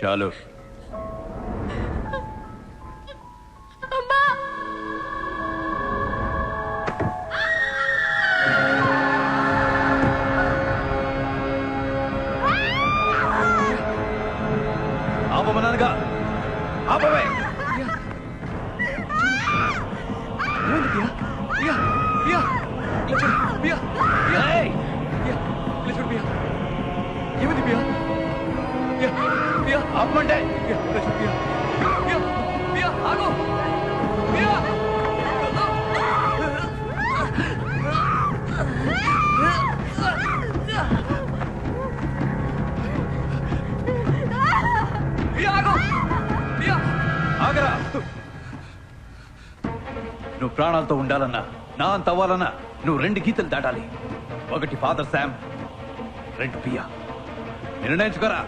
చాలు. ఆపమన్నానుగా, ఆపవే. ఆపమంటే ఆగరా. నువ్వు ప్రాణాలతో ఉండాలన్నా, నా అంత అవ్వాలన్నా నువ్వు 2 గీతలు దాటాలి. ఒకటి ఫాదర్ శామ్, 2 పియా. నిర్ణయించుకోరా.